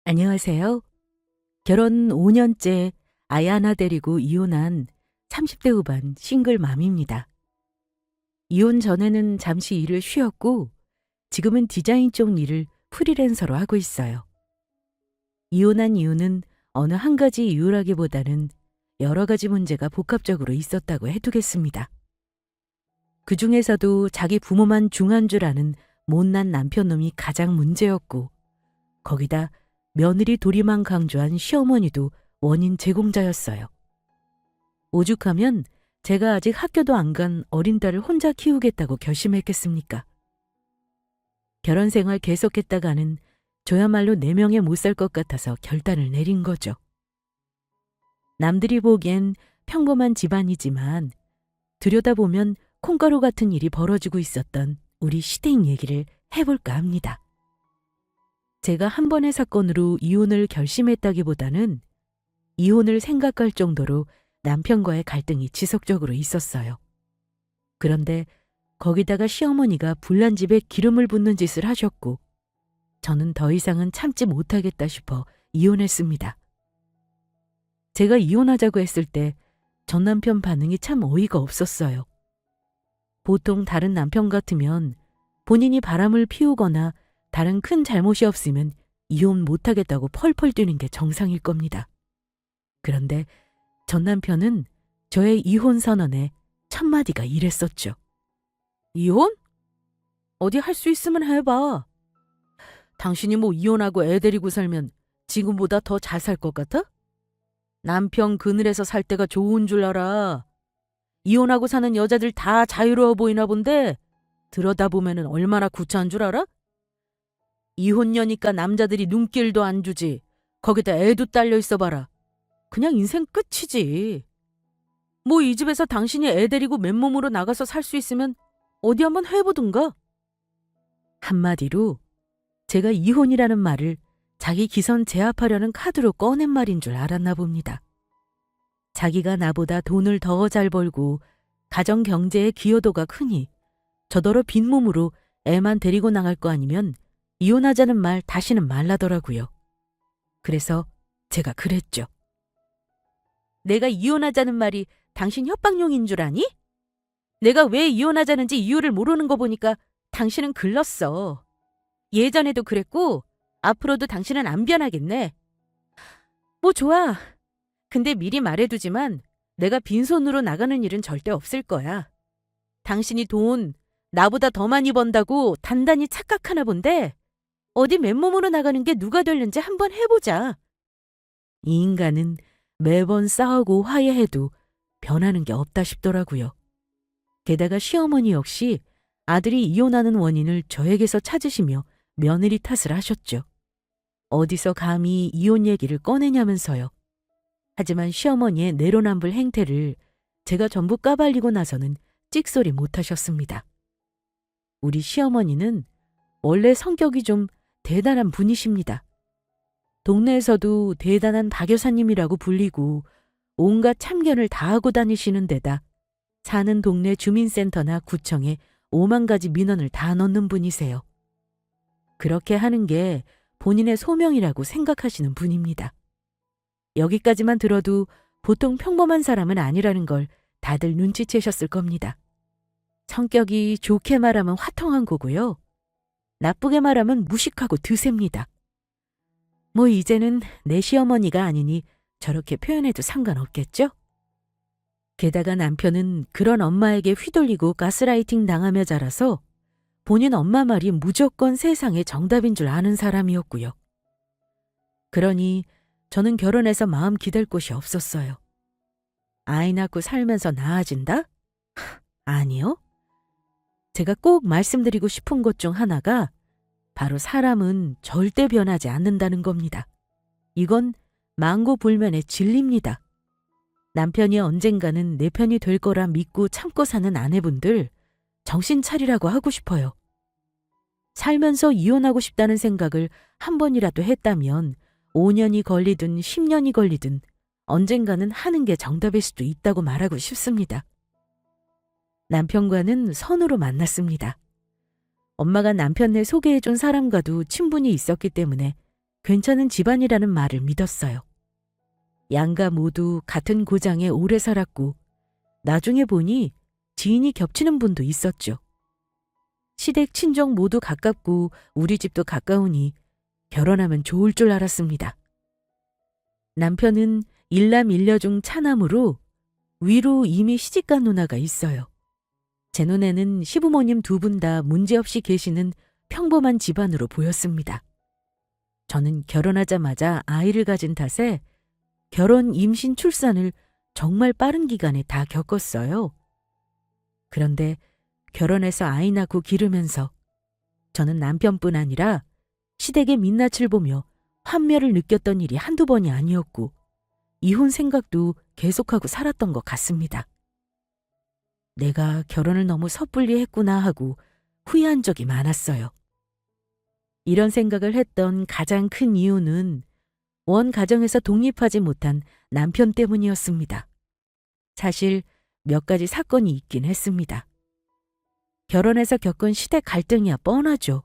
안녕하세요. 결혼 5년째 아이 하나 데리고 이혼한 30대 후반 싱글맘입니다. 이혼 전에는 잠시 일을 쉬었고 지금은 디자인 쪽 일을 프리랜서로 하고 있어요. 이혼한 이유는 어느 한 가지 이유라기보다는 여러 가지 문제가 복합적으로 있었다고 해두겠습니다. 그 중에서도 자기 부모만 중한 줄 아는 못난 남편놈이 가장 문제였고, 거기다 며느리 도리만 강조한 시어머니도 원인 제공자였어요. 오죽하면 제가 아직 학교도 안 간 어린 딸을 혼자 키우겠다고 결심했겠습니까? 결혼 생활 계속했다가는 저야말로 4명에 못 살 것 같아서 결단을 내린 거죠. 남들이 보기엔 평범한 집안이지만 들여다보면 콩가루 같은 일이 벌어지고 있었던 우리 시댁 얘기를 해볼까 합니다. 제가 한 번의 사건으로 이혼을 결심했다기보다는 이혼을 생각할 정도로 남편과의 갈등이 지속적으로 있었어요. 그런데 거기다가 시어머니가 불난 집에 기름을 붓는 짓을 하셨고, 저는 더 이상은 참지 못하겠다 싶어 이혼했습니다. 제가 이혼하자고 했을 때 전 남편 반응이 참 어이가 없었어요. 보통 다른 남편 같으면 본인이 바람을 피우거나 다른 큰 잘못이 없으면 이혼 못하겠다고 펄펄 뛰는 게 정상일 겁니다. 그런데 전 남편은 저의 이혼 선언에 첫 마디가 이랬었죠. 이혼? 어디 할 수 있으면 해봐. 당신이 뭐 이혼하고 애 데리고 살면 지금보다 더 잘 살 것 같아? 남편 그늘에서 살 때가 좋은 줄 알아. 이혼하고 사는 여자들 다 자유로워 보이나 본데 들여다보면은 얼마나 구차한 줄 알아? 이혼녀니까 남자들이 눈길도 안 주지. 거기다 애도 딸려 있어 봐라. 그냥 인생 끝이지. 뭐 이 집에서 당신이 애 데리고 맨몸으로 나가서 살 수 있으면 어디 한번 해보든가. 한마디로 제가 이혼이라는 말을 자기 기선 제압하려는 카드로 꺼낸 말인 줄 알았나 봅니다. 자기가 나보다 돈을 더 잘 벌고 가정 경제의 기여도가 크니 저더러 빈몸으로 애만 데리고 나갈 거 아니면 이혼하자는 말 다시는 말라더라고요. 그래서 제가 그랬죠. 내가 이혼하자는 말이 당신 협박용인 줄 아니? 내가 왜 이혼하자는지 이유를 모르는 거 보니까 당신은 글렀어. 예전에도 그랬고 앞으로도 당신은 안 변하겠네. 뭐 좋아. 근데 미리 말해두지만 내가 빈손으로 나가는 일은 절대 없을 거야. 당신이 돈 나보다 더 많이 번다고 단단히 착각하나 본데 어디 맨몸으로 나가는 게 누가 될는지 한번 해보자. 이 인간은 매번 싸우고 화해해도 변하는 게 없다 싶더라고요. 게다가 시어머니 역시 아들이 이혼하는 원인을 저에게서 찾으시며 며느리 탓을 하셨죠. 어디서 감히 이혼 얘기를 꺼내냐면서요. 하지만 시어머니의 내로남불 행태를 제가 전부 까발리고 나서는 찍소리 못하셨습니다. 우리 시어머니는 원래 성격이 좀 대단한 분이십니다. 동네에서도 대단한 박여사님이라고 불리고 온갖 참견을 다 하고 다니시는 데다 사는 동네 주민센터나 구청에 5만 가지 민원을 다 넣는 분이세요. 그렇게 하는 게 본인의 소명이라고 생각하시는 분입니다. 여기까지만 들어도 보통 평범한 사람은 아니라는 걸 다들 눈치채셨을 겁니다. 성격이 좋게 말하면 화통한 거고요. 나쁘게 말하면 무식하고 드셉니다. 뭐 이제는 내 시어머니가 아니니 저렇게 표현해도 상관없겠죠? 게다가 남편은 그런 엄마에게 휘둘리고 가스라이팅 당하며 자라서 본인 엄마 말이 무조건 세상의 정답인 줄 아는 사람이었고요. 그러니 저는 결혼해서 마음 기댈 곳이 없었어요. 아이 낳고 살면서 나아진다? 아니요. 제가 꼭 말씀드리고 싶은 것 중 하나가 바로 사람은 절대 변하지 않는다는 겁니다. 이건 망고불면의 진리입니다. 남편이 언젠가는 내 편이 될 거라 믿고 참고 사는 아내분들 정신 차리라고 하고 싶어요. 살면서 이혼하고 싶다는 생각을 한 번이라도 했다면 5년이 걸리든 10년이 걸리든 언젠가는 하는 게 정답일 수도 있다고 말하고 싶습니다. 남편과는 선으로 만났습니다. 엄마가 남편네 소개해준 사람과도 친분이 있었기 때문에 괜찮은 집안이라는 말을 믿었어요. 양가 모두 같은 고장에 오래 살았고 나중에 보니 지인이 겹치는 분도 있었죠. 시댁 친정 모두 가깝고 우리 집도 가까우니 결혼하면 좋을 줄 알았습니다. 남편은 일남 일녀 중 차남으로 위로 이미 시집간 누나가 있어요. 제 눈에는 시부모님 두 분 다 문제없이 계시는 평범한 집안으로 보였습니다. 저는 결혼하자마자 아이를 가진 탓에 결혼, 임신, 출산을 정말 빠른 기간에 다 겪었어요. 그런데 결혼해서 아이 낳고 기르면서 저는 남편뿐 아니라 시댁의 민낯을 보며 환멸을 느꼈던 일이 한두 번이 아니었고 이혼 생각도 계속하고 살았던 것 같습니다. 내가 결혼을 너무 섣불리 했구나 하고 후회한 적이 많았어요. 이런 생각을 했던 가장 큰 이유는 원 가정에서 독립하지 못한 남편 때문이었습니다. 사실 몇 가지 사건이 있긴 했습니다. 결혼해서 겪은 시댁 갈등이야 뻔하죠.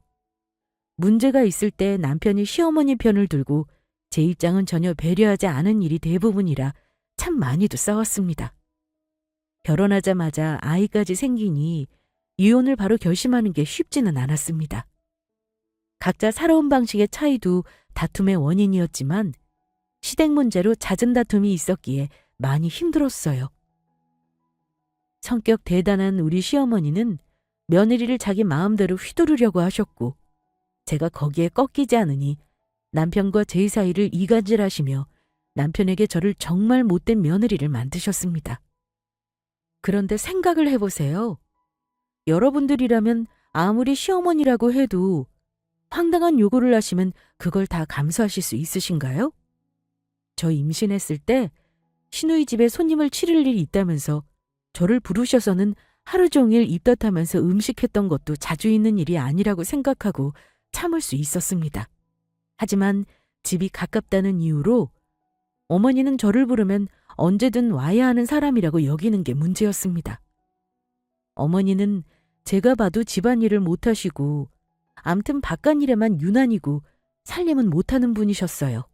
문제가 있을 때 남편이 시어머니 편을 들고 제 입장은 전혀 배려하지 않은 일이 대부분이라 참 많이도 싸웠습니다. 결혼하자마자 아이까지 생기니 이혼을 바로 결심하는 게 쉽지는 않았습니다. 각자 살아온 방식의 차이도 다툼의 원인이었지만 시댁 문제로 잦은 다툼이 있었기에 많이 힘들었어요. 성격 대단한 우리 시어머니는 며느리를 자기 마음대로 휘두르려고 하셨고 제가 거기에 꺾이지 않으니 남편과 제 사이를 이간질하시며 남편에게 저를 정말 못된 며느리를 만드셨습니다. 그런데 생각을 해보세요. 여러분들이라면 아무리 시어머니라고 해도 황당한 요구를 하시면 그걸 다 감수하실 수 있으신가요? 저 임신했을 때 시누이 집에 손님을 치를 일이 있다면서 저를 부르셔서는 하루 종일 입덧하면서 음식했던 것도 자주 있는 일이 아니라고 생각하고 참을 수 있었습니다. 하지만 집이 가깝다는 이유로 어머니는 저를 부르면 언제든 와야 하는 사람이라고 여기는 게 문제였습니다. 어머니는 제가 봐도 집안일을 못하시고 암튼 바깥일에만 유난이고 살림은 못하는 분이셨어요.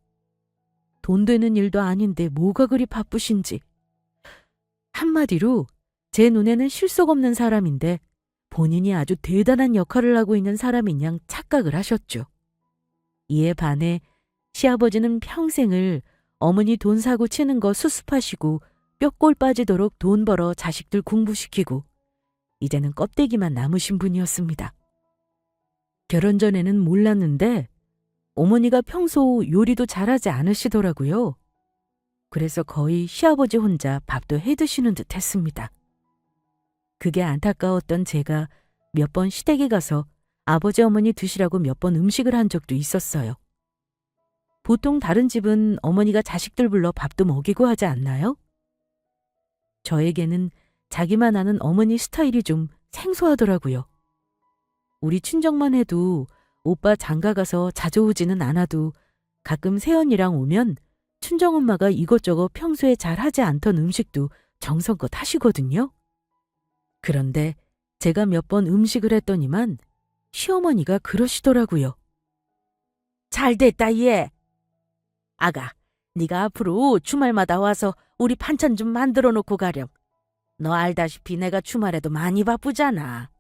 돈 되는 일도 아닌데 뭐가 그리 바쁘신지. 한마디로 제 눈에는 실속 없는 사람인데 본인이 아주 대단한 역할을 하고 있는 사람인 양 착각을 하셨죠. 이에 반해 시아버지는 평생을 어머니 돈 사고 치는 거 수습하시고 뼈골 빠지도록 돈 벌어 자식들 공부시키고 이제는 껍데기만 남으신 분이었습니다. 결혼 전에는 몰랐는데 어머니가 평소 요리도 잘하지 않으시더라고요. 그래서 거의 시아버지 혼자 밥도 해드시는 듯 했습니다. 그게 안타까웠던 제가 몇 번 시댁에 가서 아버지 어머니 드시라고 몇 번 음식을 한 적도 있었어요. 보통 다른 집은 어머니가 자식들 불러 밥도 먹이고 하지 않나요? 저에게는 자기만 아는 어머니 스타일이 좀 생소하더라고요. 우리 친정만 해도 오빠 장가 가서 자주 오지는 않아도 가끔 새언니랑 오면 친정엄마가 이것저것 평소에 잘 하지 않던 음식도 정성껏 하시거든요. 그런데 제가 몇 번 음식을 했더니만 시어머니가 그러시더라고요. 잘 됐다 얘. 아가, 네가 앞으로 주말마다 와서 우리 반찬 좀 만들어 놓고 가렴. 너 알다시피 내가 주말에도 많이 바쁘잖아.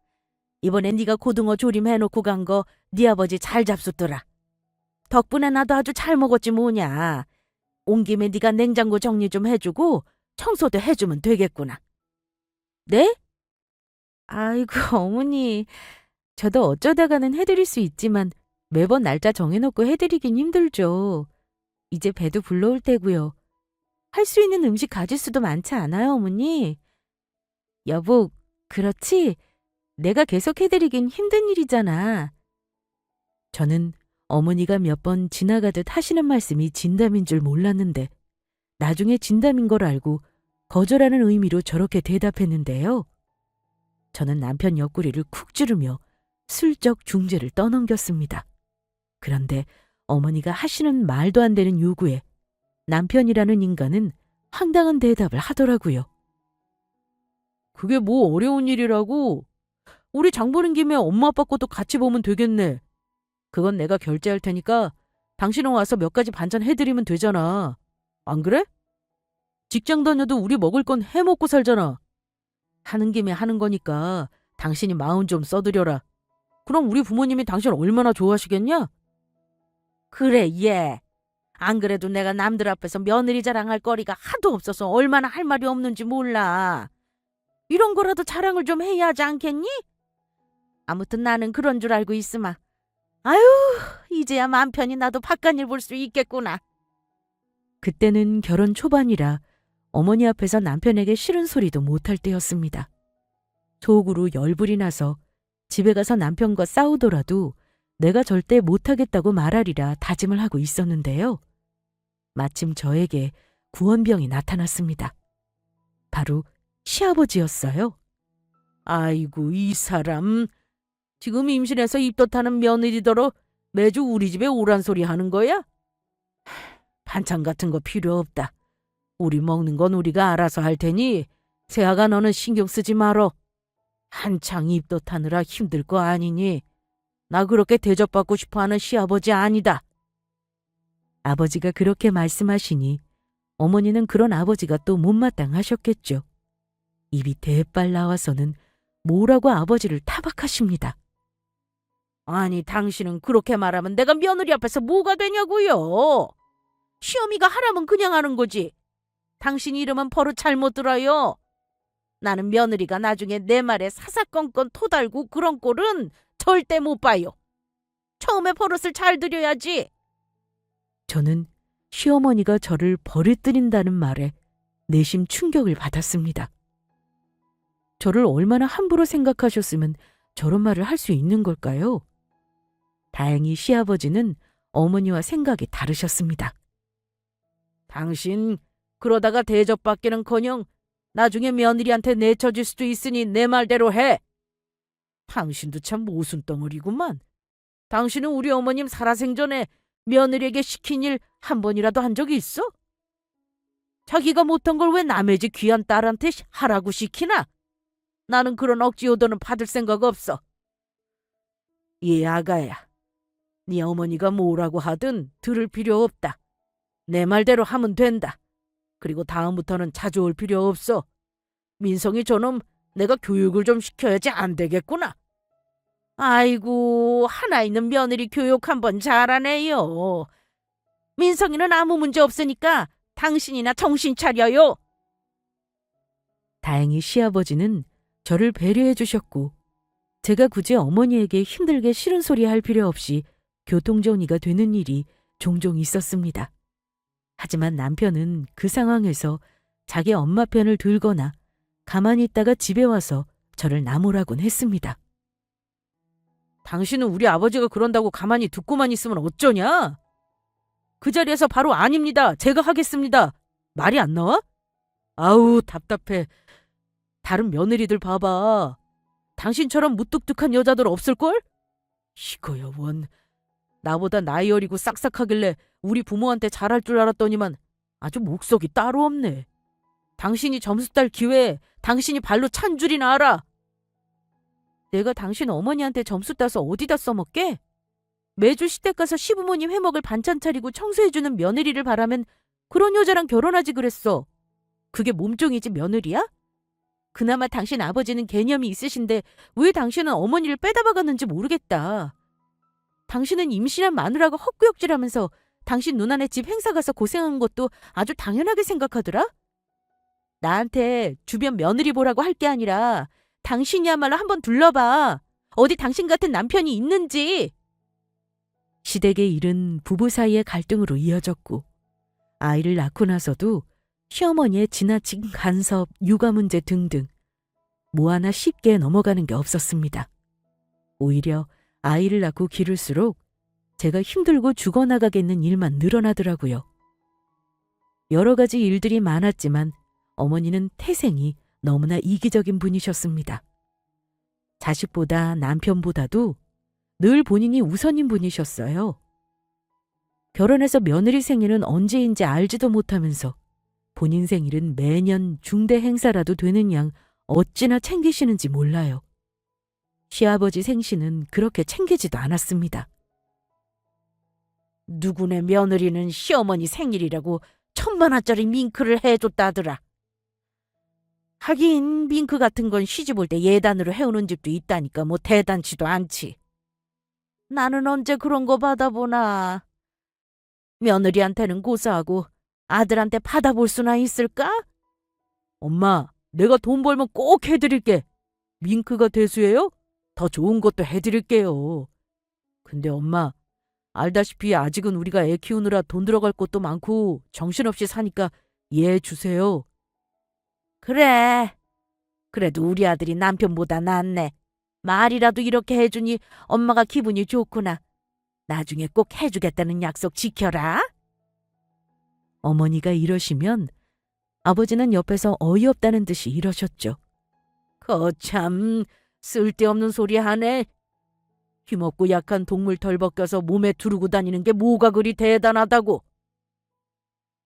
이번에 네가 고등어 조림 해놓고 간 거 네 아버지 잘 잡숫더라. 덕분에 나도 아주 잘 먹었지 뭐냐. 온 김에 네가 냉장고 정리 좀 해주고 청소도 해주면 되겠구나. 네? 아이고 어머니, 저도 어쩌다가는 해드릴 수 있지만 매번 날짜 정해놓고 해드리긴 힘들죠. 이제 배도 불러올 때고요. 할 수 있는 음식 가질 수도 많지 않아요, 어머니? 여보, 그렇지? 내가 계속 해드리긴 힘든 일이잖아. 저는 어머니가 몇 번 지나가듯 하시는 말씀이 진담인 줄 몰랐는데 나중에 진담인 걸 알고 거절하는 의미로 저렇게 대답했는데요. 저는 남편 옆구리를 쿡 찌르며 슬쩍 중재를 떠넘겼습니다. 그런데 어머니가 하시는 말도 안 되는 요구에 남편이라는 인간은 황당한 대답을 하더라고요. 그게 뭐 어려운 일이라고? 우리 장 보는 김에 엄마 아빠 것도 같이 보면 되겠네. 그건 내가 결제할 테니까 당신은 와서 몇 가지 반찬 해드리면 되잖아. 안 그래? 직장 다녀도 우리 먹을 건 해먹고 살잖아. 하는 김에 하는 거니까 당신이 마음 좀 써드려라. 그럼 우리 부모님이 당신 얼마나 좋아하시겠냐? 그래, 얘. 안 그래도 내가 남들 앞에서 며느리 자랑할 거리가 하도 없어서 얼마나 할 말이 없는지 몰라. 이런 거라도 자랑을 좀 해야 하지 않겠니? 아무튼 나는 그런 줄 알고 있으마. 아유, 이제야 맘 편히 나도 바깥일 볼 수 있겠구나. 그때는 결혼 초반이라 어머니 앞에서 남편에게 싫은 소리도 못할 때였습니다. 속으로 열불이 나서 집에 가서 남편과 싸우더라도 내가 절대 못하겠다고 말하리라 다짐을 하고 있었는데요. 마침 저에게 구원병이 나타났습니다. 바로 시아버지였어요. 아이고, 이 사람. 지금 임신해서 입덧하는 며느리더러 매주 우리 집에 오란 소리 하는 거야? 반찬 같은 거 필요 없다. 우리 먹는 건 우리가 알아서 할 테니 새아가 너는 신경 쓰지 말어. 한창 입덧하느라 힘들 거 아니니. 나 그렇게 대접받고 싶어하는 시아버지 아니다. 아버지가 그렇게 말씀하시니 어머니는 그런 아버지가 또 못마땅하셨겠죠. 입이 대빨 나와서는 뭐라고 아버지를 타박하십니다. 아니, 당신은 그렇게 말하면 내가 며느리 앞에서 뭐가 되냐고요. 시어미가 하라면 그냥 하는 거지. 당신 이름은 버릇 잘못 들어요. 나는 며느리가 나중에 내 말에 사사건건 토달고 그런 꼴은 절대 못 봐요. 처음에 버릇을 잘 들여야지. 저는 시어머니가 저를 버릇들인다는 말에 내심 충격을 받았습니다. 저를 얼마나 함부로 생각하셨으면 저런 말을 할 수 있는 걸까요? 다행히 시아버지는 어머니와 생각이 다르셨습니다. 당신 그러다가 대접받기는커녕 나중에 며느리한테 내쳐질 수도 있으니 내 말대로 해. 당신도 참 모순덩어리구만. 당신은 우리 어머님 살아생전에 며느리에게 시킨 일 한 번이라도 한 적이 있어? 자기가 못한 걸 왜 남의 집 귀한 딸한테 하라고 시키나? 나는 그런 억지 요도는 받을 생각 없어. 이 아가야, 네 어머니가 뭐라고 하든 들을 필요 없다. 내 말대로 하면 된다. 그리고 다음부터는 자주 올 필요 없어. 민성이 저놈 내가 교육을 좀 시켜야지 안 되겠구나. 아이고, 하나 있는 며느리 교육 한번 잘하네요. 민성이는 아무 문제 없으니까 당신이나 정신 차려요. 다행히 시아버지는 저를 배려해 주셨고 제가 굳이 어머니에게 힘들게 싫은 소리 할 필요 없이 교통정리가 되는 일이 종종 있었습니다. 하지만 남편은 그 상황에서 자기 엄마 편을 들거나 가만히 있다가 집에 와서 저를 나무라곤 했습니다. 당신은 우리 아버지가 그런다고 가만히 듣고만 있으면 어쩌냐? 그 자리에서 바로 아닙니다. 제가 하겠습니다. 말이 안 나와? 아우, 답답해. 다른 며느리들 봐봐. 당신처럼 무뚝뚝한 여자들 없을걸? 이거야 원. 나보다 나이 어리고 싹싹하길래 우리 부모한테 잘할 줄 알았더니만 아주 목석이 따로 없네. 당신이 점수 딸 기회에 당신이 발로 찬 줄이나 알아. 내가 당신 어머니한테 점수 따서 어디다 써먹게? 매주 시댁 가서 시부모님 해먹을 반찬 차리고 청소해주는 며느리를 바라면 그런 여자랑 결혼하지 그랬어. 그게 몸종이지 며느리야? 그나마 당신 아버지는 개념이 있으신데 왜 당신은 어머니를 빼다 박았는지 모르겠다. 당신은 임신한 마누라가 헛구역질하면서 당신 누나네 집 행사 가서 고생한 것도 아주 당연하게 생각하더라? 나한테 주변 며느리 보라고 할 게 아니라 당신이야말로 한번 둘러봐. 어디 당신 같은 남편이 있는지. 시댁의 일은 부부 사이의 갈등으로 이어졌고 아이를 낳고 나서도 시어머니의 지나친 간섭, 육아 문제 등등 뭐 하나 쉽게 넘어가는 게 없었습니다. 오히려 아이를 낳고 기를수록 제가 힘들고 죽어나가겠는 일만 늘어나더라고요. 여러 가지 일들이 많았지만 어머니는 태생이 너무나 이기적인 분이셨습니다. 자식보다 남편보다도 늘 본인이 우선인 분이셨어요. 결혼해서 며느리 생일은 언제인지 알지도 못하면서 본인 생일은 매년 중대 행사라도 되는 양 어찌나 챙기시는지 몰라요. 시아버지 생신은 그렇게 챙기지도 않았습니다. 누구네 며느리는 시어머니 생일이라고 1,000만 원짜리 밍크를 해줬다더라. 하긴 밍크 같은 건 시집 올 때 예단으로 해오는 집도 있다니까 뭐 대단치도 않지. 나는 언제 그런 거 받아보나. 며느리한테는 고사하고 아들한테 받아볼 수나 있을까? 엄마, 내가 돈 벌면 꼭 해드릴게. 밍크가 대수예요? 더 좋은 것도 해드릴게요. 근데 엄마, 알다시피 아직은 우리가 애 키우느라 돈 들어갈 것도 많고 정신없이 사니까 이해해 주세요. 그래. 그래도 우리 아들이 남편보다 낫네. 말이라도 이렇게 해주니 엄마가 기분이 좋구나. 나중에 꼭 해주겠다는 약속 지켜라. 어머니가 이러시면 아버지는 옆에서 어이없다는 듯이 이러셨죠. 거참 쓸데없는 소리 하네. 힘없고 약한 동물 덜 벗겨서 몸에 두르고 다니는 게 뭐가 그리 대단하다고.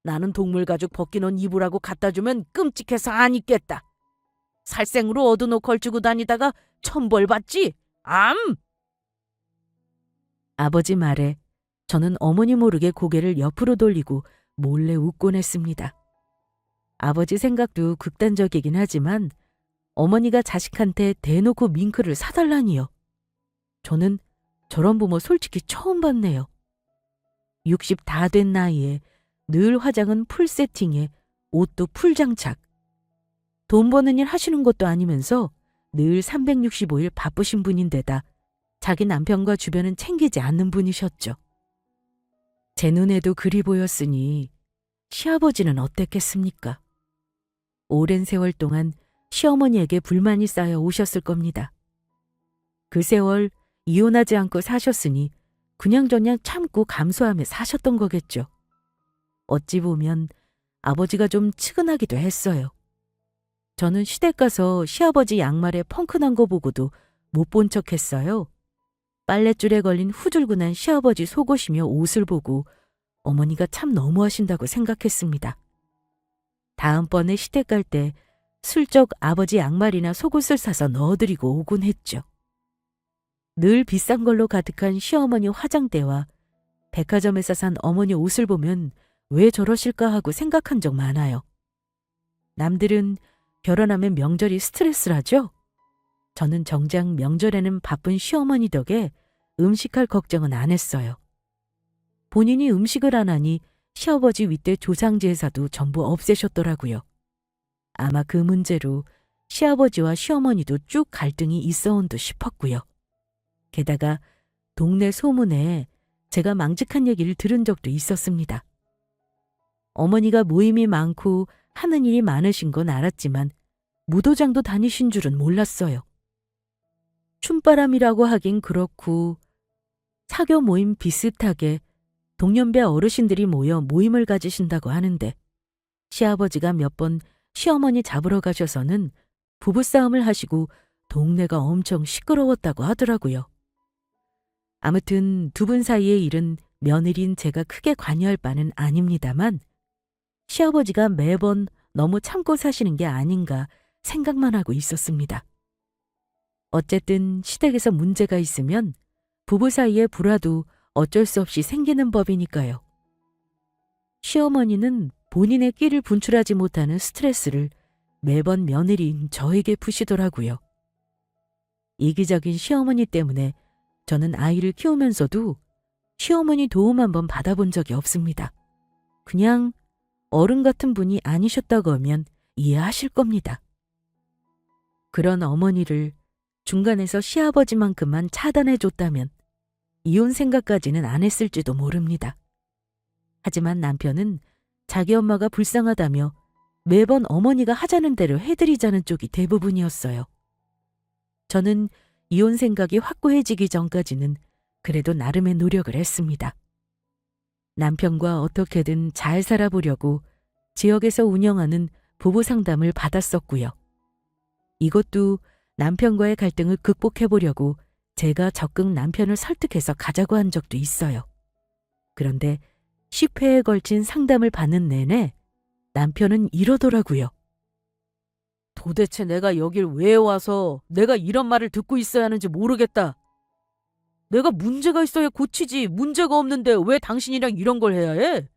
나는 동물 가죽 벗기는 이불하고 갖다 주면 끔찍해서 안 입겠다. 살생으로 얻은 옷 걸치고 다니다가 천벌 받지? 암! 아버지 말에 저는 어머니 모르게 고개를 옆으로 돌리고 몰래 웃곤 했습니다. 아버지 생각도 극단적이긴 하지만 어머니가 자식한테 대놓고 밍크를 사달라니요. 저는 저런 부모 솔직히 처음 봤네요. 60 다 된 나이에 늘 화장은 풀 세팅에 옷도 풀 장착. 돈 버는 일 하시는 것도 아니면서 늘 365일 바쁘신 분인데다 자기 남편과 주변은 챙기지 않는 분이셨죠. 제 눈에도 그리 보였으니 시아버지는 어땠겠습니까? 오랜 세월 동안 시어머니에게 불만이 쌓여 오셨을 겁니다. 그 세월 이혼하지 않고 사셨으니 그냥저냥 참고 감수하며 사셨던 거겠죠. 어찌 보면 아버지가 좀 측은하기도 했어요. 저는 시댁 가서 시아버지 양말에 펑크 난 거 보고도 못 본 척 했어요. 빨랫줄에 걸린 후줄근한 시아버지 속옷이며 옷을 보고 어머니가 참 너무하신다고 생각했습니다. 다음번에 시댁 갈 때 슬쩍 아버지 양말이나 속옷을 사서 넣어드리고 오곤 했죠. 늘 비싼 걸로 가득한 시어머니 화장대와 백화점에서 산 어머니 옷을 보면 왜 저러실까 하고 생각한 적 많아요. 남들은 결혼하면 명절이 스트레스라죠? 저는 정작 명절에는 바쁜 시어머니 덕에 음식할 걱정은 안 했어요. 본인이 음식을 안 하니 시아버지 윗대 조상제사도 전부 없애셨더라고요. 아마 그 문제로 시아버지와 시어머니도 쭉 갈등이 있어온 듯 싶었고요. 게다가 동네 소문에 제가 망측한 얘기를 들은 적도 있었습니다. 어머니가 모임이 많고 하는 일이 많으신 건 알았지만 무도장도 다니신 줄은 몰랐어요. 춤바람이라고 하긴 그렇고 사교 모임 비슷하게 동년배 어르신들이 모여 모임을 가지신다고 하는데 시아버지가 몇 번 시어머니 잡으러 가셔서는 부부싸움을 하시고 동네가 엄청 시끄러웠다고 하더라고요. 아무튼 두 분 사이의 일은 며느리인 제가 크게 관여할 바는 아닙니다만 시아버지가 매번 너무 참고 사시는 게 아닌가 생각만 하고 있었습니다. 어쨌든 시댁에서 문제가 있으면 부부 사이에 불화도 어쩔 수 없이 생기는 법이니까요. 시어머니는 본인의 끼를 분출하지 못하는 스트레스를 매번 며느리인 저에게 푸시더라고요. 이기적인 시어머니 때문에 저는 아이를 키우면서도 시어머니 도움 한번 받아본 적이 없습니다. 그냥 어른 같은 분이 아니셨다고 하면 이해하실 겁니다. 그런 어머니를 중간에서 시아버지만큼만 차단해줬다면 이혼 생각까지는 안 했을지도 모릅니다. 하지만 남편은 자기 엄마가 불쌍하다며 매번 어머니가 하자는 대로 해드리자는 쪽이 대부분이었어요. 저는 이혼 생각이 확고해지기 전까지는 그래도 나름의 노력을 했습니다. 남편과 어떻게든 잘 살아보려고 지역에서 운영하는 부부 상담을 받았었고요. 이것도 남편과의 갈등을 극복해보려고 제가 적극 남편을 설득해서 가자고 한 적도 있어요. 그런데 10회에 걸친 상담을 받는 내내 남편은 이러더라고요. 도대체 내가 여길 왜 와서 내가 이런 말을 듣고 있어야 하는지 모르겠다. 내가 문제가 있어야 고치지. 문제가 없는데 왜 당신이랑 이런 걸 해야 해?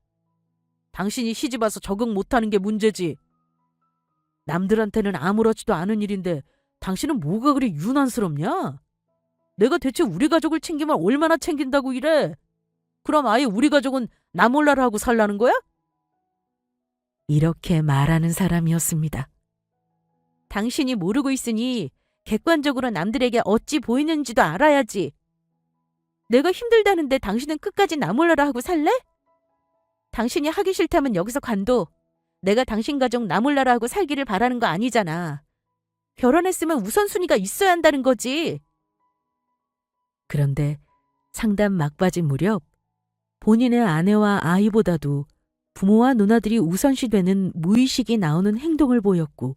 당신이 시집 와서 적응 못하는 게 문제지. 남들한테는 아무렇지도 않은 일인데 당신은 뭐가 그리 유난스럽냐? 내가 대체 우리 가족을 챙기면 얼마나 챙긴다고 이래? 그럼 아예 우리 가족은 나 몰라라 하고 살라는 거야? 이렇게 말하는 사람이었습니다. 당신이 모르고 있으니 객관적으로 남들에게 어찌 보이는지도 알아야지. 내가 힘들다는데 당신은 끝까지 나 몰라라 하고 살래? 당신이 하기 싫다면 여기서 관둬. 내가 당신 가족 나 몰라라 하고 살기를 바라는 거 아니잖아. 결혼했으면 우선순위가 있어야 한다는 거지. 그런데 상담 막바지 무렵 본인의 아내와 아이보다도 부모와 누나들이 우선시 되는 무의식이 나오는 행동을 보였고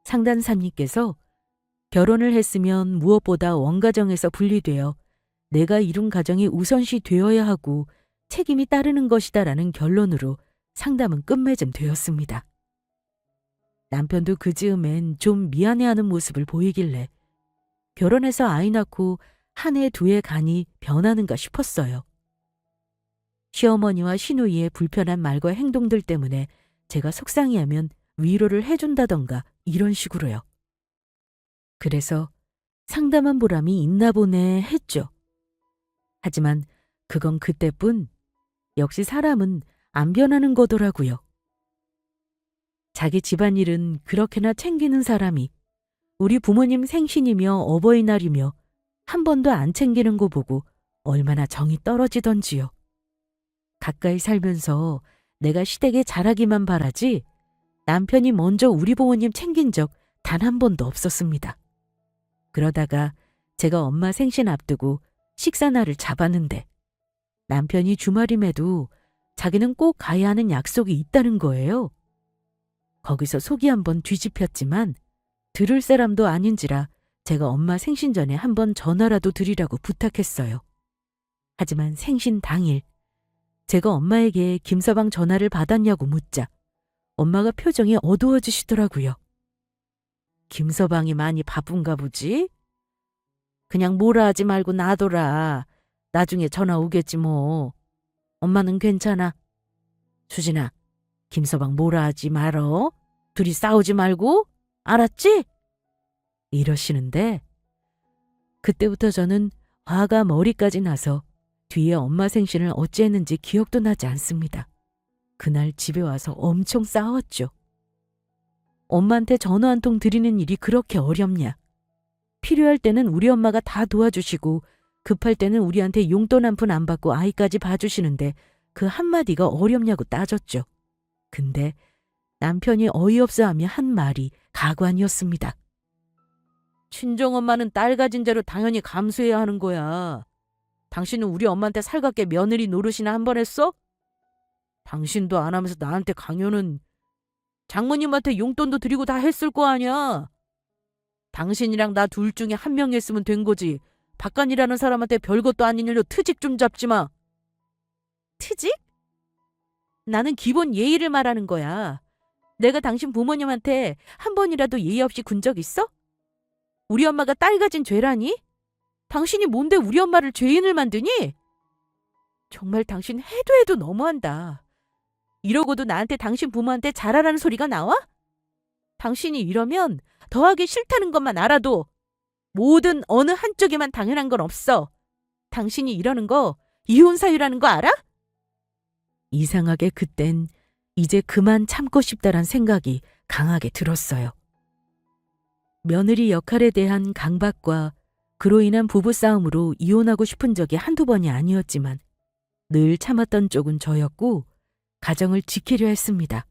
상담사님께서 결혼을 했으면 무엇보다 원가정에서 분리되어 내가 이룬 가정이 우선시 되어야 하고 책임이 따르는 것이다라는 결론으로 상담은 끝맺음 되었습니다. 남편도 그 즈음엔 좀 미안해하는 모습을 보이길래 결혼해서 아이 낳고 한 해 두 해 간이 변하는가 싶었어요. 시어머니와 시누이의 불편한 말과 행동들 때문에 제가 속상해하면 위로를 해준다던가 이런 식으로요. 그래서 상담한 보람이 있나 보네 했죠. 하지만 그건 그때뿐. 역시 사람은 안 변하는 거더라고요. 자기 집안일은 그렇게나 챙기는 사람이 우리 부모님 생신이며 어버이날이며 한 번도 안 챙기는 거 보고 얼마나 정이 떨어지던지요. 가까이 살면서 내가 시댁에 잘하기만 바라지 남편이 먼저 우리 부모님 챙긴 적 단 한 번도 없었습니다. 그러다가 제가 엄마 생신 앞두고 식사날을 잡았는데 남편이 주말임에도 자기는 꼭 가야 하는 약속이 있다는 거예요. 거기서 속이 한번 뒤집혔지만 들을 사람도 아닌지라 제가 엄마 생신 전에 한번 전화라도 드리라고 부탁했어요. 하지만 생신 당일 제가 엄마에게 김서방 전화를 받았냐고 묻자 엄마가 표정이 어두워지시더라고요. 김서방이 많이 바쁜가 보지? 그냥 뭐라 하지 말고 놔둬라. 나중에 전화 오겠지 뭐. 엄마는 괜찮아. 수진아, 김서방 뭐라 하지 말어. 둘이 싸우지 말고. 알았지? 이러시는데 그때부터 저는 화가 머리까지 나서 뒤에 엄마 생신을 어찌했는지 기억도 나지 않습니다. 그날 집에 와서 엄청 싸웠죠. 엄마한테 전화 한 통 드리는 일이 그렇게 어렵냐. 필요할 때는 우리 엄마가 다 도와주시고 급할 때는 우리한테 용돈 한 푼 안 받고 아이까지 봐주시는데 그 한마디가 어렵냐고 따졌죠. 근데 남편이 어이없어하며 한 말이 가관이었습니다. 친정엄마는 딸 가진 죄로 당연히 감수해야 하는 거야. 당신은 우리 엄마한테 살갑게 며느리 노릇이나 한 번 했어? 당신도 안 하면서 나한테 강요는. 장모님한테 용돈도 드리고 다 했을 거 아니야. 당신이랑 나 둘 중에 한 명 했으면 된 거지. 박간이라는 사람한테 별것도 아닌 일로 트집 좀 잡지 마. 트집? 나는 기본 예의를 말하는 거야. 내가 당신 부모님한테 한 번이라도 예의 없이 군 적 있어? 우리 엄마가 딸 가진 죄라니? 당신이 뭔데 우리 엄마를 죄인을 만드니? 정말 당신 해도 해도 너무한다. 이러고도 나한테 당신 부모한테 잘하라는 소리가 나와? 당신이 이러면 더하기 싫다는 것만 알아도 모든 어느 한쪽에만 당연한 건 없어. 당신이 이러는 거 이혼 사유라는 거 알아? 이상하게 그땐 이제 그만 참고 싶다란 생각이 강하게 들었어요. 며느리 역할에 대한 강박과 그로 인한 부부싸움으로 이혼하고 싶은 적이 한두 번이 아니었지만 늘 참았던 쪽은 저였고 가정을 지키려 했습니다.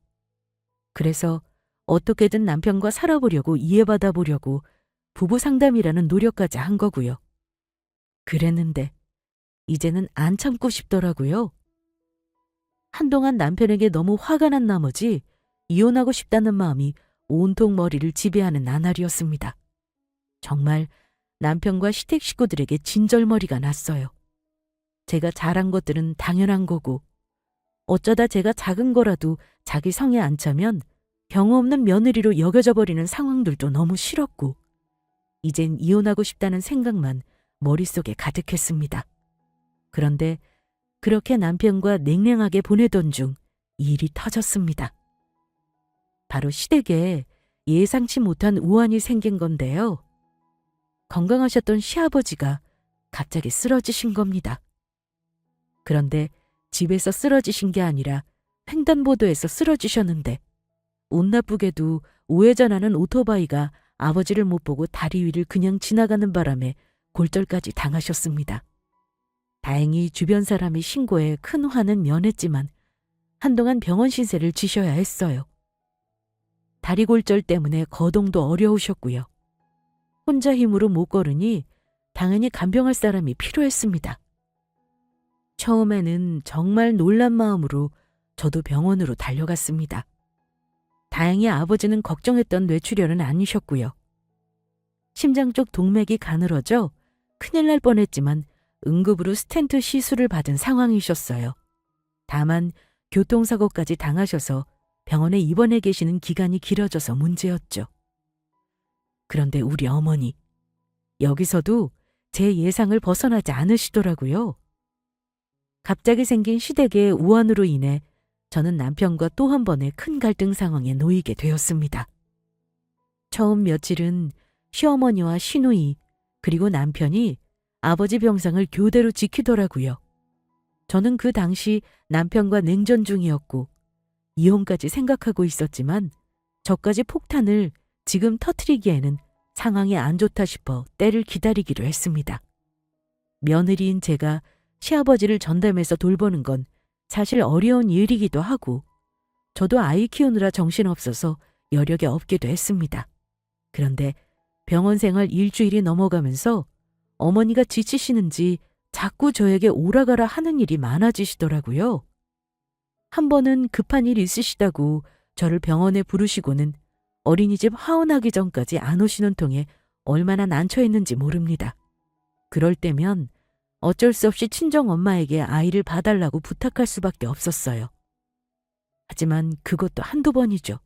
그래서 어떻게든 남편과 살아보려고 이해받아 보려고 부부 상담이라는 노력까지 한 거고요. 그랬는데 이제는 안 참고 싶더라고요. 한동안 남편에게 너무 화가 난 나머지 이혼하고 싶다는 마음이 온통 머리를 지배하는 나날이었습니다. 정말 남편과 시댁 식구들에게 진절머리가 났어요. 제가 잘한 것들은 당연한 거고 어쩌다 제가 작은 거라도 자기 성에 안 차면 경우 없는 며느리로 여겨져 버리는 상황들도 너무 싫었고 이젠 이혼하고 싶다는 생각만 머릿속에 가득했습니다. 그런데 그렇게 남편과 냉랭하게 보내던 중 일이 터졌습니다. 바로 시댁에 예상치 못한 우환이 생긴 건데요. 건강하셨던 시아버지가 갑자기 쓰러지신 겁니다. 그런데 집에서 쓰러지신 게 아니라 횡단보도에서 쓰러지셨는데 운 나쁘게도 우회전하는 오토바이가 아버지를 못 보고 다리 위를 그냥 지나가는 바람에 골절까지 당하셨습니다. 다행히 주변 사람이 신고해 큰 화는 면했지만 한동안 병원 신세를 지셔야 했어요. 다리 골절 때문에 거동도 어려우셨고요. 혼자 힘으로 못 걸으니 당연히 간병할 사람이 필요했습니다. 처음에는 정말 놀란 마음으로 저도 병원으로 달려갔습니다. 다행히 아버지는 걱정했던 뇌출혈은 아니셨고요. 심장 쪽 동맥이 가늘어져 큰일 날 뻔했지만 응급으로 스텐트 시술을 받은 상황이셨어요. 다만 교통사고까지 당하셔서 병원에 입원해 계시는 기간이 길어져서 문제였죠. 그런데 우리 어머니, 여기서도 제 예상을 벗어나지 않으시더라고요. 갑자기 생긴 시댁의 우환으로 인해 저는 남편과 또 한 번의 큰 갈등 상황에 놓이게 되었습니다. 처음 며칠은 시어머니와 시누이 그리고 남편이 아버지 병상을 교대로 지키더라고요. 저는 그 당시 남편과 냉전 중이었고 이혼까지 생각하고 있었지만 저까지 폭탄을 지금 터뜨리기에는 상황이 안 좋다 싶어 때를 기다리기로 했습니다. 며느리인 제가 시아버지를 전담해서 돌보는 건 사실 어려운 일이기도 하고 저도 아이 키우느라 정신없어서 여력이 없기도 했습니다. 그런데 병원 생활 일주일이 넘어가면서 어머니가 지치시는지 자꾸 저에게 오라가라 하는 일이 많아지시더라고요. 한 번은 급한 일 있으시다고 저를 병원에 부르시고는 어린이집 하원하기 전까지 안 오시는 통에 얼마나 난처했는지 모릅니다. 그럴 때면 어쩔 수 없이 친정엄마에게 아이를 봐달라고 부탁할 수밖에 없었어요. 하지만 그것도 한두 번이죠.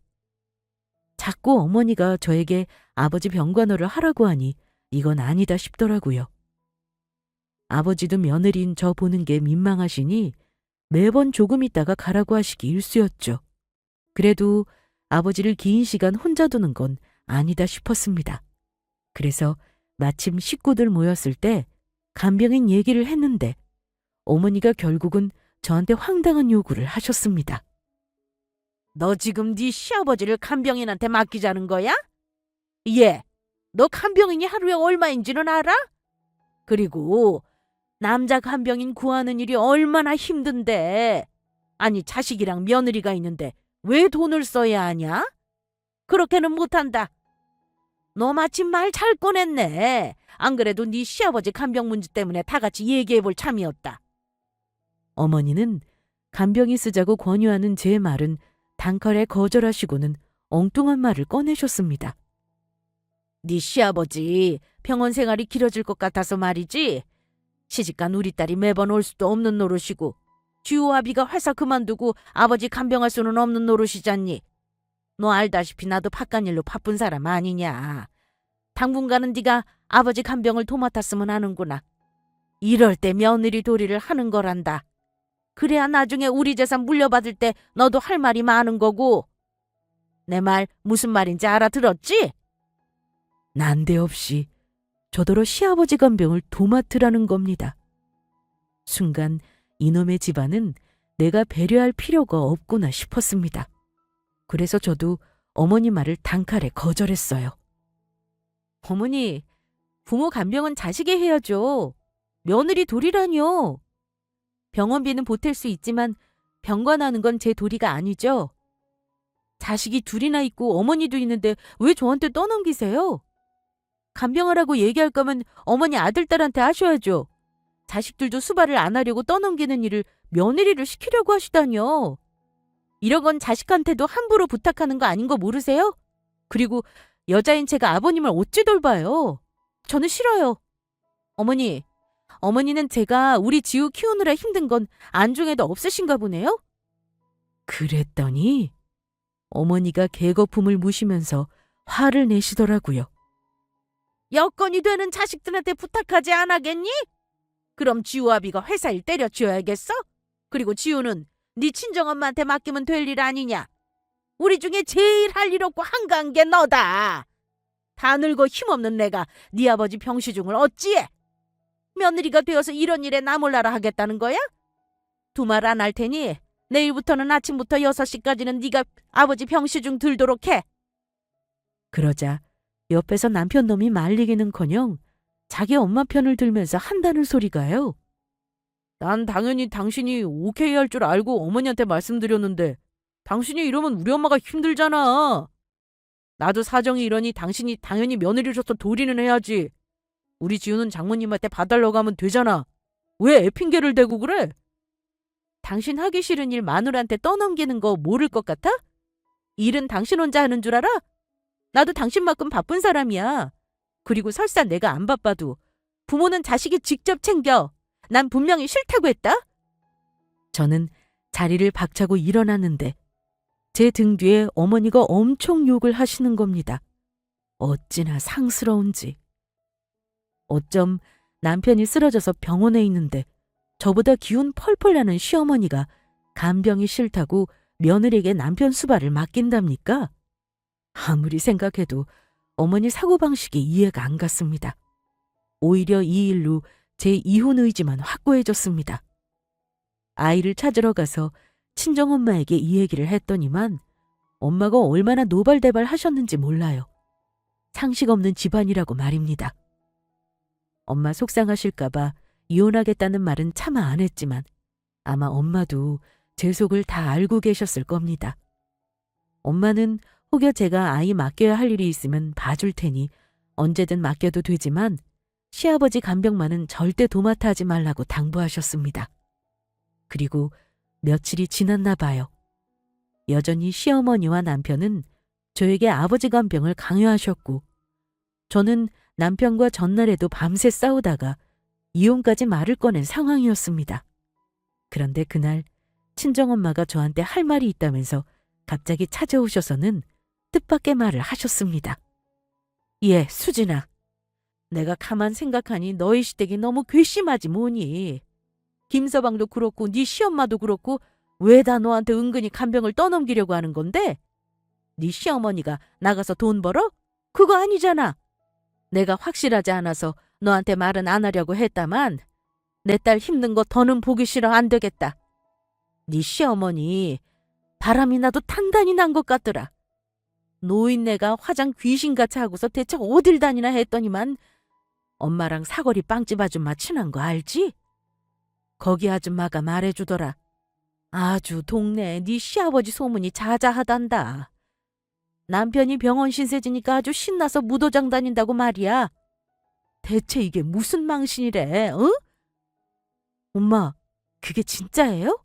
자꾸 어머니가 저에게 아버지 병간호를 하라고 하니 이건 아니다 싶더라고요. 아버지도 며느리인 저 보는 게 민망하시니 매번 조금 있다가 가라고 하시기 일쑤였죠. 그래도 아버지를 긴 시간 혼자 두는 건 아니다 싶었습니다. 그래서 마침 식구들 모였을 때 간병인 얘기를 했는데 어머니가 결국은 저한테 황당한 요구를 하셨습니다. 너 지금 네 시아버지를 간병인한테 맡기자는 거야? 예, 너 간병인이 하루에 얼마인지는 알아? 그리고 남자 간병인 구하는 일이 얼마나 힘든데. 아니 자식이랑 며느리가 있는데 왜 돈을 써야 하냐? 그렇게는 못한다. 너 마침 말 잘 꺼냈네. 안 그래도 네 시아버지 간병 문제 때문에 다 같이 얘기해볼 참이었다. 어머니는 간병이 쓰자고 권유하는 제 말은 단칼에 거절하시고는 엉뚱한 말을 꺼내셨습니다. 네 시아버지 병원 생활이 길어질 것 같아서 말이지. 시집간 우리 딸이 매번 올 수도 없는 노릇이고 주호아비가 회사 그만두고 아버지 간병할 수는 없는 노릇이잖니. 너 알다시피 나도 바깥일로 바쁜 사람 아니냐. 당분간은 네가 아버지 간병을 도맡았으면 하는구나. 이럴 때 며느리 도리를 하는 거란다. 그래야 나중에 우리 재산 물려받을 때 너도 할 말이 많은 거고. 내 말 무슨 말인지 알아들었지? 난데없이 저더러 시아버지 간병을 도맡으라는 겁니다. 순간 이놈의 집안은 내가 배려할 필요가 없구나 싶었습니다. 그래서 저도 어머니 말을 단칼에 거절했어요. 어머니, 부모 간병은 자식이 해야죠. 며느리 도리라뇨. 병원비는 보탤 수 있지만 병관하는 건 제 도리가 아니죠. 자식이 둘이나 있고 어머니도 있는데 왜 저한테 떠넘기세요? 간병하라고 얘기할 거면 어머니 아들딸한테 하셔야죠. 자식들도 수발을 안 하려고 떠넘기는 일을 며느리를 시키려고 하시다뇨. 이런 건 자식한테도 함부로 부탁하는 거 아닌 거 모르세요? 그리고 여자인 제가 아버님을 어찌 돌봐요? 저는 싫어요. 어머니, 어머니는 제가 우리 지우 키우느라 힘든 건 안중에도 없으신가 보네요? 그랬더니 어머니가 개거품을 무시면서 화를 내시더라고요. 여건이 되는 자식들한테 부탁하지 않았겠니? 그럼 지우 아비가 회사 일 때려치워야겠어? 그리고 지우는 네 친정엄마한테 맡기면 될 일 아니냐? 우리 중에 제일 할 일 없고 한가한 게 너다. 다 늙어 힘없는 내가 네 아버지 병시중을 어찌해? 며느리가 되어서 이런 일에 나 몰라라 하겠다는 거야? 두말 안 할 테니 내일부터는 아침부터 6시까지는 네가 아버지 병시중 들도록 해. 그러자 옆에서 남편 놈이 말리기는커녕 자기 엄마 편을 들면서 한다는 소리가요. 난 당연히 당신이 오케이 할 줄 알고 어머니한테 말씀드렸는데 당신이 이러면 우리 엄마가 힘들잖아. 나도 사정이 이러니 당신이 당연히 며느리로서 도리는 해야지. 우리 지우는 장모님한테 봐달라고 하면 되잖아. 왜 애 핑계를 대고 그래? 당신 하기 싫은 일 마누라한테 떠넘기는 거 모를 것 같아? 일은 당신 혼자 하는 줄 알아? 나도 당신만큼 바쁜 사람이야. 그리고 설사 내가 안 바빠도 부모는 자식이 직접 챙겨. 난 분명히 싫다고 했다. 저는 자리를 박차고 일어났는데 제 등 뒤에 어머니가 엄청 욕을 하시는 겁니다. 어찌나 상스러운지. 어쩜 남편이 쓰러져서 병원에 있는데 저보다 기운 펄펄 나는 시어머니가 간병이 싫다고 며느리에게 남편 수발을 맡긴답니까? 아무리 생각해도 어머니 사고방식이 이해가 안 갔습니다. 오히려 이 일로 제 이혼 의지만 확고해졌습니다. 아이를 찾으러 가서 친정엄마에게 이 얘기를 했더니만 엄마가 얼마나 노발대발 하셨는지 몰라요. 상식 없는 집안이라고 말입니다. 엄마 속상하실까봐 이혼하겠다는 말은 차마 안 했지만 아마 엄마도 제 속을 다 알고 계셨을 겁니다. 엄마는 혹여 제가 아이 맡겨야 할 일이 있으면 봐줄 테니 언제든 맡겨도 되지만 시아버지 간병만은 절대 도맡아 하지 말라고 당부하셨습니다. 그리고 며칠이 지났나 봐요. 여전히 시어머니와 남편은 저에게 아버지 간병을 강요하셨고 저는 남편과 전날에도 밤새 싸우다가 이혼까지 말을 꺼낸 상황이었습니다. 그런데 그날 친정엄마가 저한테 할 말이 있다면서 갑자기 찾아오셔서는 뜻밖의 말을 하셨습니다. 예, 수진아. 내가 가만 생각하니 너희 시댁이 너무 괘씸하지 뭐니. 김서방도 그렇고 네 시엄마도 그렇고 왜 다 너한테 은근히 간병을 떠넘기려고 하는 건데? 네 시어머니가 나가서 돈 벌어? 그거 아니잖아. 내가 확실하지 않아서 너한테 말은 안 하려고 했다만 내 딸 힘든 거 더는 보기 싫어 안 되겠다. 네 시어머니 바람이 나도 단단히 난 것 같더라. 노인네가 화장 귀신같이 하고서 대체 어딜 다니나 했더니만 엄마랑 사거리 빵집 아줌마 친한 거 알지? 거기 아줌마가 말해주더라. 아주 동네에 네 시아버지 소문이 자자하단다. 남편이 병원 신세지니까 아주 신나서 무도장 다닌다고 말이야. 대체 이게 무슨 망신이래, 응? 엄마, 그게 진짜예요?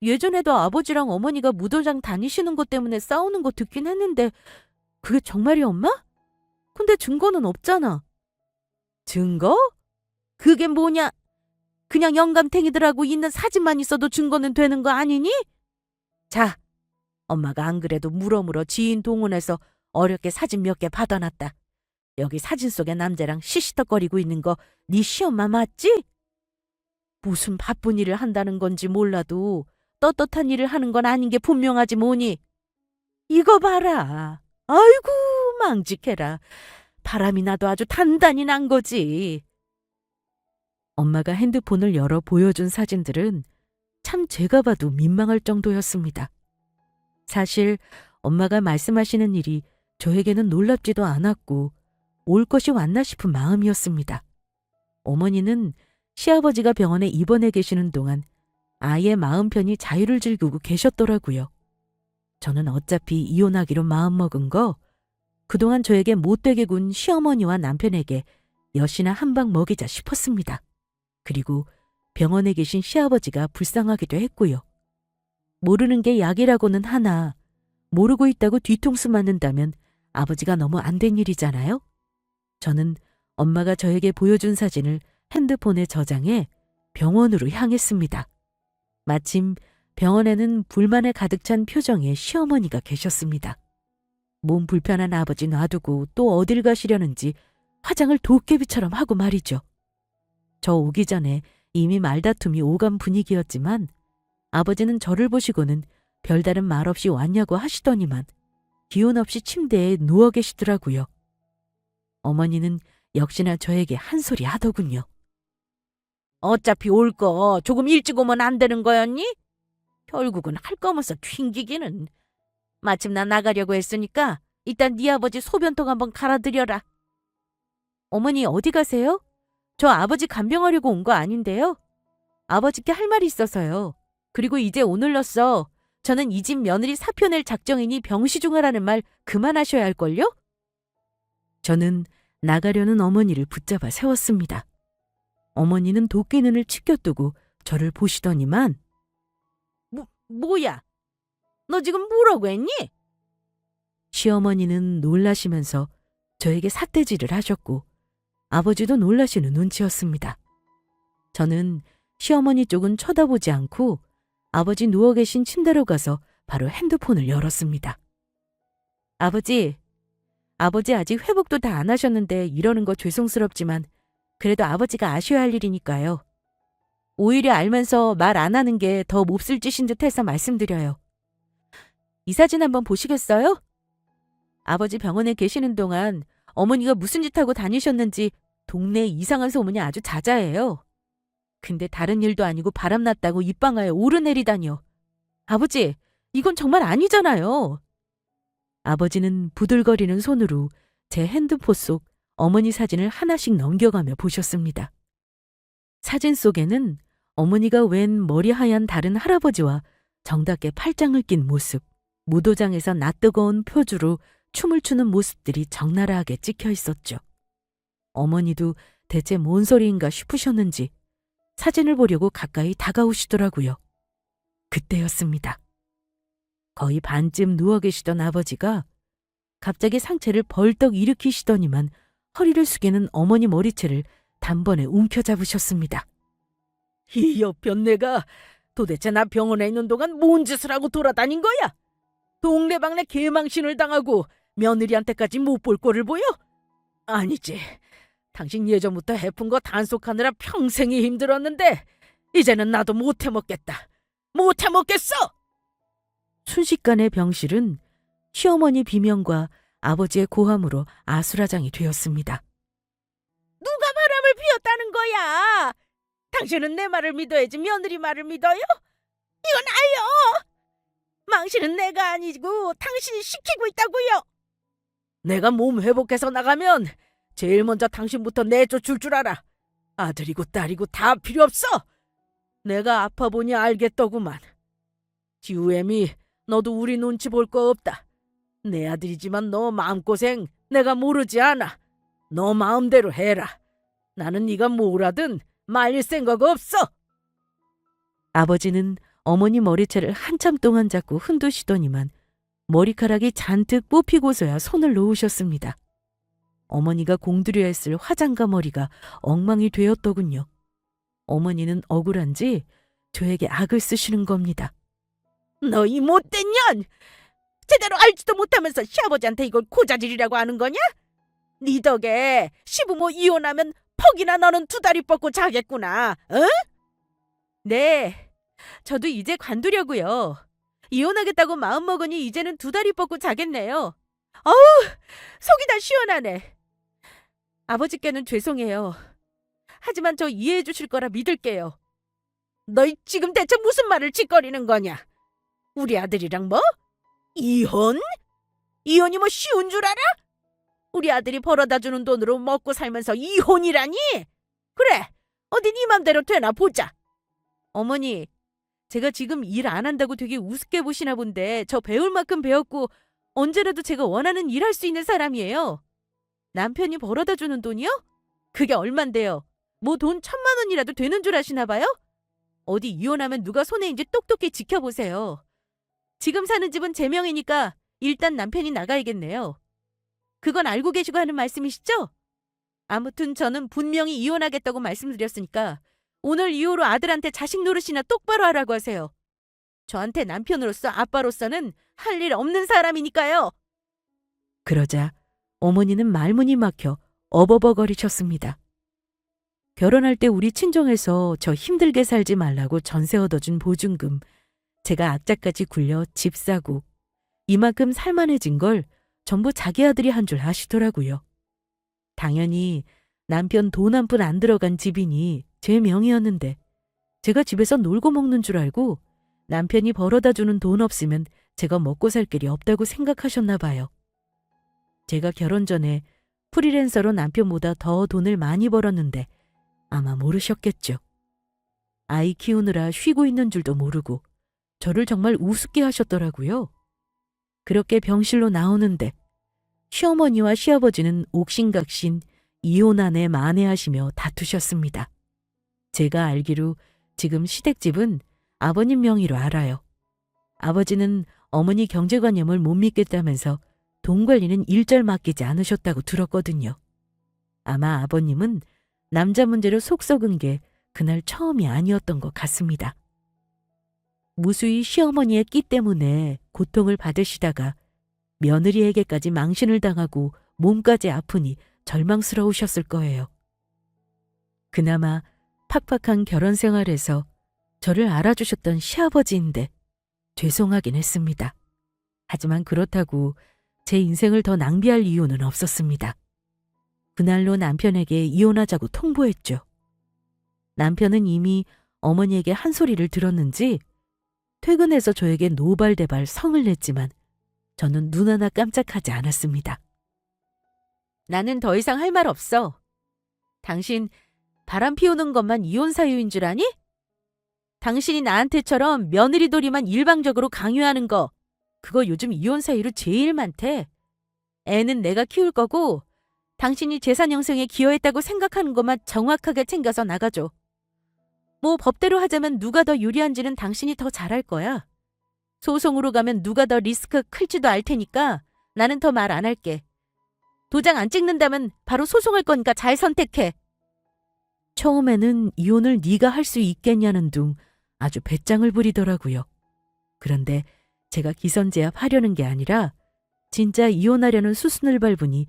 예전에도 아버지랑 어머니가 무도장 다니시는 것 때문에 싸우는 거 듣긴 했는데 그게 정말이야, 엄마? 근데 증거는 없잖아. 증거? 그게 뭐냐? 그냥 영감탱이들하고 있는 사진만 있어도 증거는 되는 거 아니니? 자, 엄마가 안 그래도 물어물어 지인 동원해서 어렵게 사진 몇 개 받아놨다. 여기 사진 속에 남자랑 시시덕거리고 있는 거 네 시엄마 맞지? 무슨 바쁜 일을 한다는 건지 몰라도 떳떳한 일을 하는 건 아닌 게 분명하지 뭐니. 이거 봐라. 아이고 망직해라. 바람이 나도 아주 단단히 난 거지. 엄마가 핸드폰을 열어 보여준 사진들은 참 제가 봐도 민망할 정도였습니다. 사실 엄마가 말씀하시는 일이 저에게는 놀랍지도 않았고 올 것이 왔나 싶은 마음이었습니다. 어머니는 시아버지가 병원에 입원해 계시는 동안 아이의 마음 편히 자유를 즐기고 계셨더라고요. 저는 어차피 이혼하기로 마음먹은 거 그동안 저에게 못되게 군 시어머니와 남편에게 여시나 한 방 먹이자 싶었습니다. 그리고 병원에 계신 시아버지가 불쌍하기도 했고요. 모르는 게 약이라고는 하나 모르고 있다고 뒤통수 맞는다면 아버지가 너무 안 된 일이잖아요. 저는 엄마가 저에게 보여준 사진을 핸드폰에 저장해 병원으로 향했습니다. 마침 병원에는 불만에 가득 찬 표정의 시어머니가 계셨습니다. 몸 불편한 아버지 놔두고 또 어딜 가시려는지 화장을 도깨비처럼 하고 말이죠. 저 오기 전에 이미 말다툼이 오간 분위기였지만 아버지는 저를 보시고는 별다른 말 없이 왔냐고 하시더니만 기운 없이 침대에 누워 계시더라고요. 어머니는 역시나 저에게 한 소리 하더군요. 어차피 올 거 조금 일찍 오면 안 되는 거였니? 결국은 할 거면서 튕기기는. 마침 나 나가려고 했으니까 일단 네 아버지 소변통 한번 갈아드려라. 어머니 어디 가세요? 저 아버지 간병하려고 온 거 아닌데요. 아버지께 할 말이 있어서요. 그리고 이제 오늘로써 저는 이 집 며느리 사표 낼 작정이니 병시중하라는 말 그만하셔야 할걸요? 저는 나가려는 어머니를 붙잡아 세웠습니다. 어머니는 도끼 눈을 치켜뜨고 저를 보시더니만 뭐야? 너 지금 뭐라고 했니? 시어머니는 놀라시면서 저에게 삿대질을 하셨고 아버지도 놀라시는 눈치였습니다. 저는 시어머니 쪽은 쳐다보지 않고 아버지 누워 계신 침대로 가서 바로 핸드폰을 열었습니다. 아버지 아직 회복도 다 안 하셨는데 이러는 거 죄송스럽지만 그래도 아버지가 아셔야 할 일이니까요. 오히려 알면서 말 안 하는 게 더 몹쓸 짓인 듯 해서 말씀드려요. 이 사진 한번 보시겠어요? 아버지 병원에 계시는 동안 어머니가 무슨 짓 하고 다니셨는지 동네에 이상한 소문이 아주 자자해요. 근데 다른 일도 아니고 바람났다고 입방아에 오르내리다니요. 아버지, 이건 정말 아니잖아요. 아버지는 부들거리는 손으로 제 핸드폰 속 어머니 사진을 하나씩 넘겨가며 보셨습니다. 사진 속에는 어머니가 웬 머리 하얀 다른 할아버지와 정답게 팔짱을 낀 모습, 무도장에서 낯뜨거운 표주로 춤을 추는 모습들이 적나라하게 찍혀 있었죠. 어머니도 대체 뭔 소리인가 싶으셨는지 사진을 보려고 가까이 다가오시더라고요. 그때였습니다. 거의 반쯤 누워 계시던 아버지가 갑자기 상체를 벌떡 일으키시더니만 허리를 숙이는 어머니 머리채를 단번에 움켜잡으셨습니다. 이 여편네가 도대체 나 병원에 있는 동안 뭔 짓을 하고 돌아다닌 거야? 동네방네 개망신을 당하고 며느리한테까지 못 볼 꼴을 보여? 아니지. 당신 예전부터 해픈 거 단속하느라 평생이 힘들었는데 이제는 나도 못 해먹겠다. 못 해먹겠어! 순식간에 병실은 시어머니 비명과 아버지의 고함으로 아수라장이 되었습니다. 누가 바람을 피웠다는 거야? 당신은 내 말을 믿어야지 며느리 말을 믿어요? 이건 아요! 망신은 내가 아니고 당신이 시키고 있다고요. 내가 몸 회복해서 나가면 제일 먼저 당신부터 내쫓을 줄 알아. 아들이고 딸이고 다 필요 없어. 내가 아파 보니 알겠더구만. 지우애미, 너도 우리 눈치 볼 거 없다. 내 아들이지만 너 마음고생 내가 모르지 않아. 너 마음대로 해라. 나는 네가 뭘 하든 말릴 생각 없어. 아버지는 어머니 머리채를 한참 동안 잡고 흔드시더니만 머리카락이 잔뜩 뽑히고서야 손을 놓으셨습니다. 어머니가 공들여 했을 화장과 머리가 엉망이 되었더군요. 어머니는 억울한지 저에게 악을 쓰시는 겁니다. 너 이 못된 년! 제대로 알지도 못하면서 시아버지한테 이걸 고자질이라고 하는 거냐? 네 덕에 시부모 이혼하면 퍽이나 너는 두 다리 뻗고 자겠구나. 어? 네, 저도 이제 관두려고요. 이혼하겠다고 마음먹으니 이제는 두 다리 뻗고 자겠네요. 어우, 속이 다 시원하네. 아버지께는 죄송해요. 하지만 저 이해해 주실 거라 믿을게요. 너 지금 대체 무슨 말을 짓거리는 거냐? 우리 아들이랑 뭐? 이혼? 이혼이 뭐 쉬운 줄 알아? 우리 아들이 벌어다 주는 돈으로 먹고 살면서 이혼이라니? 그래, 어디 네 맘대로 되나 보자. 어머니, 제가 지금 일 안 한다고 되게 우습게 보시나 본데 저 배울 만큼 배웠고 언제라도 제가 원하는 일 할 수 있는 사람이에요. 남편이 벌어다 주는 돈이요? 그게 얼만데요? 뭐 돈 1,000만 원이라도 되는 줄 아시나 봐요? 어디 이혼하면 누가 손해인지 똑똑히 지켜보세요. 지금 사는 집은 제 명이니까 일단 남편이 나가야겠네요. 그건 알고 계시고 하는 말씀이시죠? 아무튼 저는 분명히 이혼하겠다고 말씀드렸으니까 오늘 이후로 아들한테 자식 노릇이나 똑바로 하라고 하세요. 저한테 남편으로서 아빠로서는 할 일 없는 사람이니까요. 그러자 어머니는 말문이 막혀 어버버거리셨습니다. 결혼할 때 우리 친정에서 저 힘들게 살지 말라고 전세 얻어준 보증금, 제가 악착같이 굴려 집 사고 이만큼 살만해진 걸 전부 자기 아들이 한 줄 아시더라고요. 당연히 남편 돈 한 푼 안 들어간 집이니 제 명의였는데 제가 집에서 놀고 먹는 줄 알고 남편이 벌어다 주는 돈 없으면 제가 먹고 살 길이 없다고 생각하셨나 봐요. 제가 결혼 전에 프리랜서로 남편보다 더 돈을 많이 벌었는데 아마 모르셨겠죠. 아이 키우느라 쉬고 있는 줄도 모르고 저를 정말 우습게 하셨더라고요. 그렇게 병실로 나오는데 시어머니와 시아버지는 옥신각신 이혼안에 만회하시며 다투셨습니다. 제가 알기로 지금 시댁집은 아버님 명의로 알아요. 아버지는 어머니 경제관념을 못 믿겠다면서 돈 관리는 일절 맡기지 않으셨다고 들었거든요. 아마 아버님은 남자 문제로 속 썩은 게 그날 처음이 아니었던 것 같습니다. 무수히 시어머니의 끼 때문에 고통을 받으시다가 며느리에게까지 망신을 당하고 몸까지 아프니 절망스러우셨을 거예요. 그나마 팍팍한 결혼 생활에서 저를 알아주셨던 시아버지인데 죄송하긴 했습니다. 하지만 그렇다고 제 인생을 더 낭비할 이유는 없었습니다. 그날로 남편에게 이혼하자고 통보했죠. 남편은 이미 어머니에게 한 소리를 들었는지 퇴근해서 저에게 노발대발 성을 냈지만 저는 눈 하나 깜짝하지 않았습니다. 나는 더 이상 할 말 없어. 당신 바람 피우는 것만 이혼 사유인 줄 아니? 당신이 나한테처럼 며느리 도리만 일방적으로 강요하는 거, 그거 요즘 이혼 사유로 제일 많대. 애는 내가 키울 거고 당신이 재산 형성에 기여했다고 생각하는 것만 정확하게 챙겨서 나가줘. 뭐 법대로 하자면 누가 더 유리한지는 당신이 더 잘할 거야. 소송으로 가면 누가 더 리스크 클지도 알 테니까 나는 더 말 안 할게. 도장 안 찍는다면 바로 소송할 거니까 잘 선택해. 처음에는 이혼을 네가 할 수 있겠냐는 둥 아주 배짱을 부리더라고요. 그런데 제가 기선제압하려는 게 아니라 진짜 이혼하려는 수순을 밟으니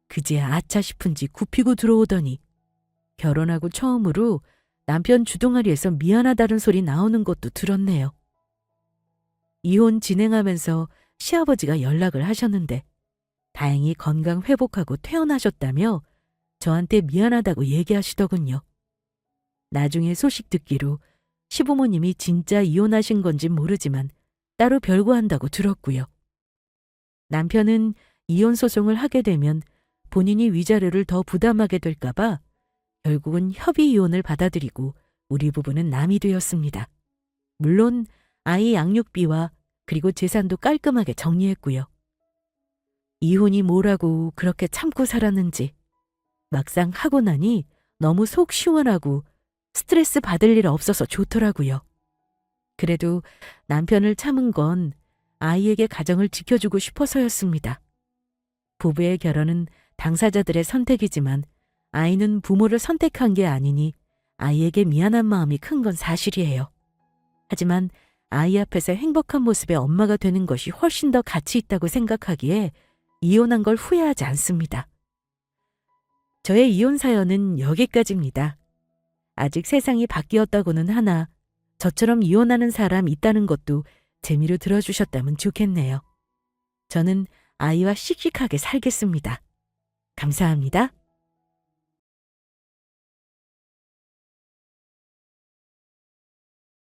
그제야 아차 싶은지 굽히고 들어오더니 결혼하고 처음으로 남편 주둥아리에서 미안하다는 소리 나오는 것도 들었네요. 이혼 진행하면서 시아버지가 연락을 하셨는데 다행히 건강 회복하고 퇴원하셨다며 저한테 미안하다고 얘기하시더군요. 나중에 소식 듣기로 시부모님이 진짜 이혼하신 건진 모르지만 따로 별거한다고 들었고요. 남편은 이혼 소송을 하게 되면 본인이 위자료를 더 부담하게 될까봐 결국은 협의 이혼을 받아들이고 우리 부부는 남이 되었습니다. 물론 아이 양육비와 그리고 재산도 깔끔하게 정리했고요. 이혼이 뭐라고 그렇게 참고 살았는지 막상 하고 나니 너무 속 시원하고 스트레스 받을 일 없어서 좋더라고요. 그래도 남편을 참은 건 아이에게 가정을 지켜주고 싶어서였습니다. 부부의 결혼은 당사자들의 선택이지만 아이는 부모를 선택한 게 아니니 아이에게 미안한 마음이 큰 건 사실이에요. 하지만 아이 앞에서 행복한 모습의 엄마가 되는 것이 훨씬 더 가치 있다고 생각하기에 이혼한 걸 후회하지 않습니다. 저의 이혼 사연은 여기까지입니다. 아직 세상이 바뀌었다고는 하나 저처럼 이혼하는 사람 있다는 것도 재미로 들어주셨다면 좋겠네요. 저는 아이와 씩씩하게 살겠습니다. 감사합니다.